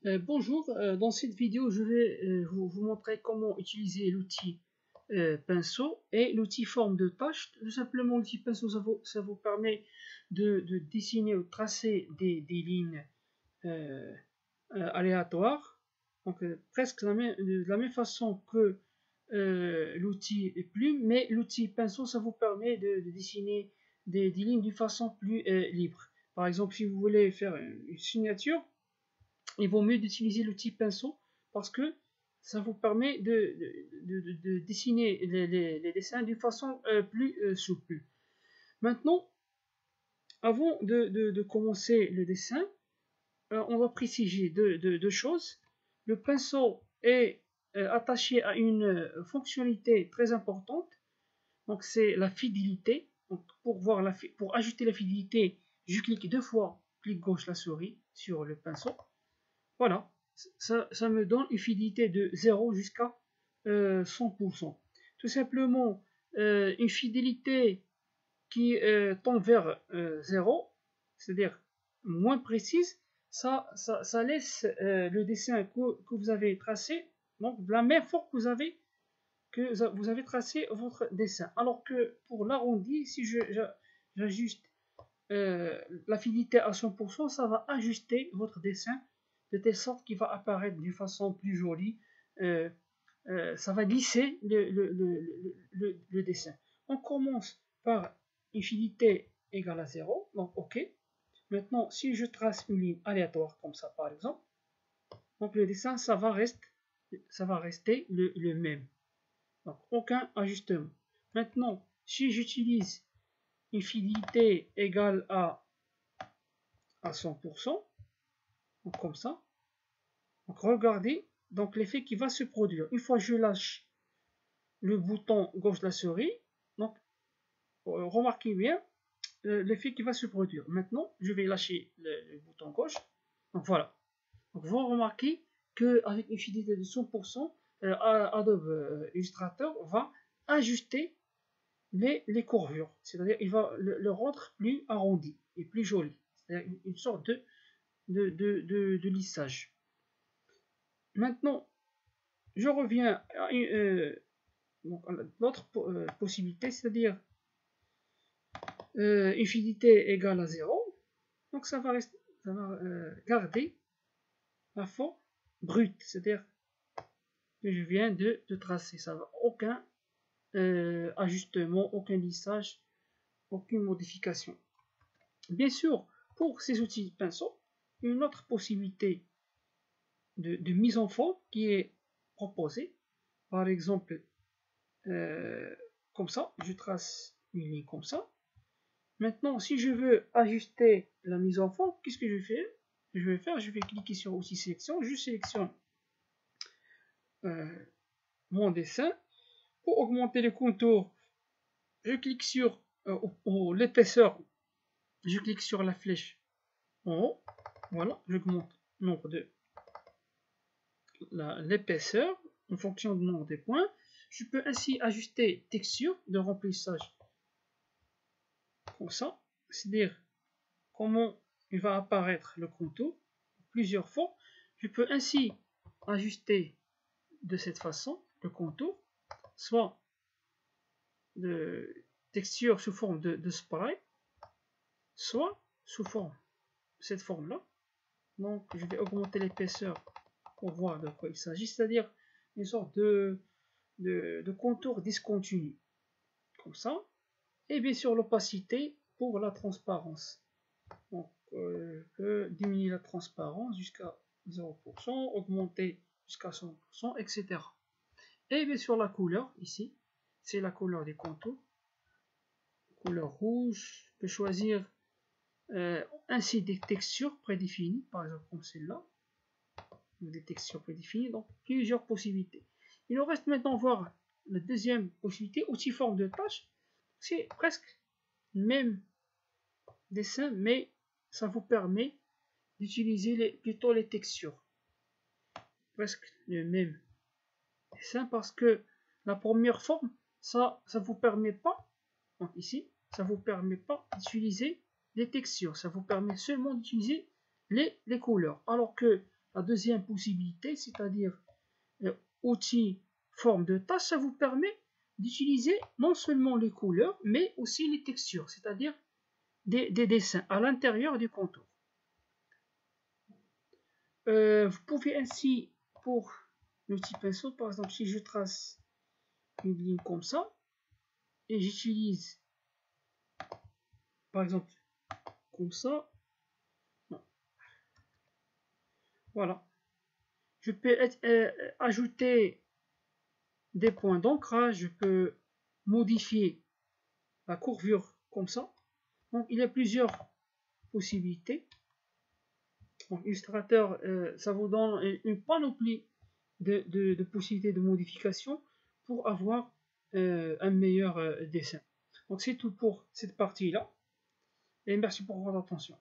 Bonjour, dans cette vidéo je vais vous montrer comment utiliser l'outil pinceau et l'outil forme de tâche. Tout simplement l'outil pinceau ça vous permet de dessiner ou tracer des lignes aléatoires, donc presque de la même façon que l'outil plume, mais l'outil pinceau ça vous permet de dessiner des lignes d'une façon plus libre. Par exemple, si vous voulez faire une signature, il vaut mieux d'utiliser l'outil pinceau parce que ça vous permet de dessiner les dessins d'une façon plus souple. Maintenant, avant de commencer le dessin, on va préciser deux choses. Le pinceau est attaché à une fonctionnalité très importante, donc c'est la fidélité. Donc pour ajouter la fidélité, je clique deux fois, clic gauche la souris sur le pinceau. Voilà, ça me donne une fidélité de 0 jusqu'à 100%. Tout simplement, une fidélité qui tend vers 0, c'est-à-dire moins précise, ça laisse le dessin que vous avez tracé, donc de la même forme que vous avez tracé votre dessin. Alors que pour l'arrondi, si j'ajuste la fidélité à 100%, ça va ajuster votre dessin de telle sorte qu'il va apparaître d'une façon plus jolie. Ça va glisser le dessin. On commence par une fidélité égale à 0, donc OK. Maintenant, si je trace une ligne aléatoire comme ça par exemple, donc le dessin ça va rester le même. Donc aucun ajustement. Maintenant, si j'utilise une fidélité égale à 100%, donc comme ça, donc regardez donc l'effet qui va se produire. Une fois que je lâche le bouton gauche de la souris, donc remarquez bien l'effet qui va se produire. Maintenant, je vais lâcher le bouton gauche. Donc voilà. Donc vous remarquez qu'avec une fidélité de 100%, Adobe Illustrator va ajuster les courbures. C'est-à-dire il va le rendre plus arrondi et plus joli. C'est-à-dire une sorte de lissage. Maintenant, je reviens à l'autre possibilité, c'est-à-dire une fidélité égale à 0. Donc ça va garder la forme brute, c'est-à-dire que je viens de tracer. Ça va aucun ajustement, aucun lissage, aucune modification. Bien sûr, pour ces outils pinceau, une autre possibilité de mise en forme qui est proposée. Par exemple, comme ça, je trace une ligne comme ça. Maintenant, si je veux ajuster la mise en forme, qu'est-ce que je fais? Je vais cliquer sur outil sélection, je sélectionne mon dessin. Pour augmenter les contours, je clique sur l'épaisseur, je clique sur la flèche en haut. Voilà, j'augmente le nombre de l'épaisseur en fonction du nombre des points. Je peux ainsi ajuster texture de remplissage comme ça, c'est-à-dire comment il va apparaître le contour, plusieurs fois. Je peux ainsi ajuster de cette façon le contour, soit de texture sous forme de spray, soit sous cette forme là. Donc je vais augmenter l'épaisseur pour voir de quoi il s'agit, c'est-à-dire une sorte de contour discontinu comme ça. Et bien sûr l'opacité pour la transparence. Donc je peux diminuer la transparence jusqu'à 0%, augmenter jusqu'à 100%, etc. Et bien sûr la couleur ici, c'est la couleur des contours. Couleur rouge, je peux choisir ainsi des textures prédéfinies, par exemple comme celle-là. Des textures prédéfinies, donc plusieurs possibilités. Il nous reste maintenant voir la deuxième possibilité, outil forme de tâche. C'est presque le même dessin, mais ça vous permet d'utiliser plutôt les textures. Presque le même dessin parce que la première forme, ça vous permet pas, donc ici, ça vous permet pas d'utiliser les textures, ça vous permet seulement d'utiliser les couleurs. Alors que la deuxième possibilité, c'est-à-dire outil forme de tâche, ça vous permet d'utiliser non seulement les couleurs, mais aussi les textures, c'est-à-dire des dessins à l'intérieur du contour. Vous pouvez ainsi, pour l'outil pinceau, par exemple, si je trace une ligne comme ça, et j'utilise, par exemple, comme ça, voilà. Je peux ajouter des points d'ancrage, je peux modifier la courbure comme ça. Donc il y a plusieurs possibilités. Donc, Illustrator, ça vous donne une panoplie de possibilités de modification pour avoir un meilleur dessin. Donc c'est tout pour cette partie-là. Et merci pour votre attention.